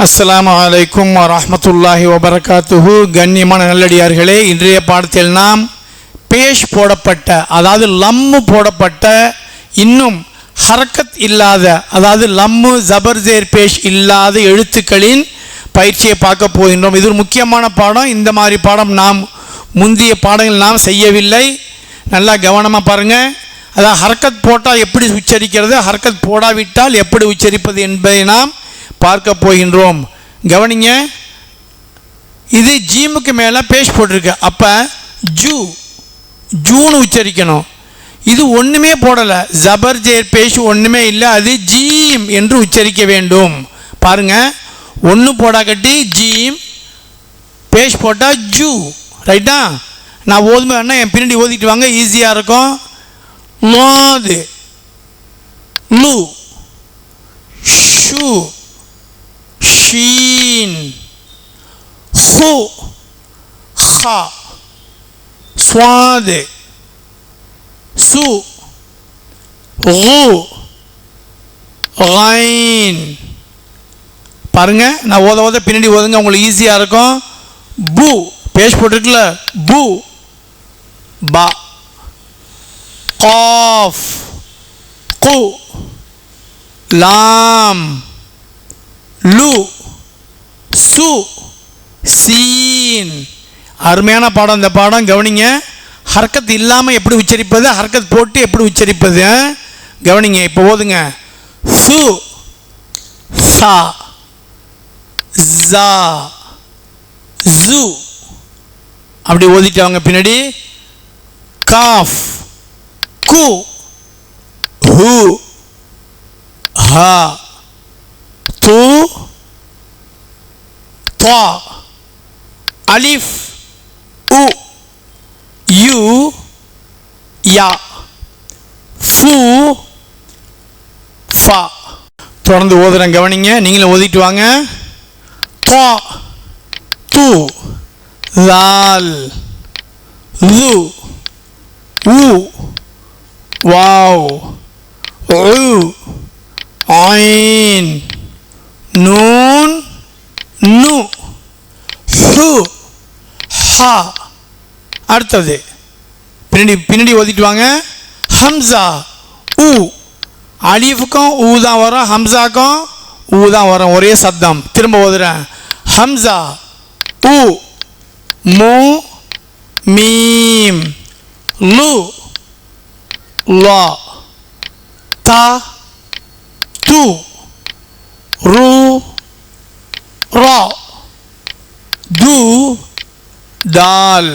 அஸ்ஸலாமு அலைக்கும் வரஹ்மத்துல்லாஹி வபரகாத்துஹு. கண்ணியமான நல்லடியார்களே, இன்றைய பாடத்தில் நாம் பேஷ் போடப்பட்ட, அதாவது லம்மு போடப்பட்ட, இன்னும் ஹரக்கத் இல்லாத, அதாவது லம்மு ஜபர்ஜேர் பேஷ் இல்லாத எழுத்துக்களின் பயிற்சியை பார்க்க போகின்றோம். இது ஒரு முக்கியமான பாடம். இந்த மாதிரி பாடம் நாம் முந்தைய பாடங்கள் நாம் செய்யவில்லை. நல்லா கவனமாக பாருங்கள். அதாவது ஹரக்கத் போட்டால் எப்படி உச்சரிக்கிறது, ஹரக்கத் போடாவிட்டால் எப்படி உச்சரிப்பது என்பதை நாம் பார்க்க போகின்றோம். கவனிங்க, இது ஜீமுக்கு மேலே பேஷ் போட்டிருக்கு. அப்போ ஜூன்னு உச்சரிக்கணும். இது ஒன்றுமே போடலை, ஜபர் ஜேர் பேஷ் ஒன்றுமே இல்லை, அது ஜீம் என்று உச்சரிக்க வேண்டும். பாருங்க, ஒன்று போடா கட்டி ஜீம், பேஷ் போட்டால் ஜூ. ரைட்டா? நான் ஓதுமே வேணா என் பின்னாடி ஓதிட்டு வாங்க, ஈஸியாக இருக்கும். லோது லு ஷூ ஷீன் ஹு ஹா ஸ்வாது சு கு கைன். பாருங்க, நான் ஓத பின்னாடி ஓதுங்க, உங்களுக்கு ஈஸியாக இருக்கும். பு பேஷ் போட்டிருக்குல்ல, பு பா காஃப் கு லாம் லு சு சீன். அருமையான பாடம் இந்த பாடம். கவனிங்க, ஹர்கத் இல்லாமல் எப்படி உச்சரிப்பது, ஹர்கத் போட்டு எப்படி உச்சரிப்பது. கவனிங்க, இப்போ ஓதுங்க. சு சா ஜா ஜு, அப்படி ஓதிட்டு அவங்க பின்னாடி. காஃப் கு ஹு ஹா து தா அலிஃப் உ யு யா ஃபு ஃபா. தொடர்ந்து ஓதுறேன், கவனிங்க, நீங்களும் ஓதிட்டு வாங்க. தா து லால் து உ வாவ் உ ஐன் நூன் நு ஹு ஹா. அடுத்தது பின்னாடி ஓதிட்டு வாங்க. ஹம்சா உ, அலிஃபுக்கும் ஊ தான் வரும், ஹம்சாக்கும் ஊ தான் வரும், ஒரே சப்தம். திரும்ப ஓதுறேன். ஹம்சா உ மு மீம் லு லா தா து ரு ரா து தால்.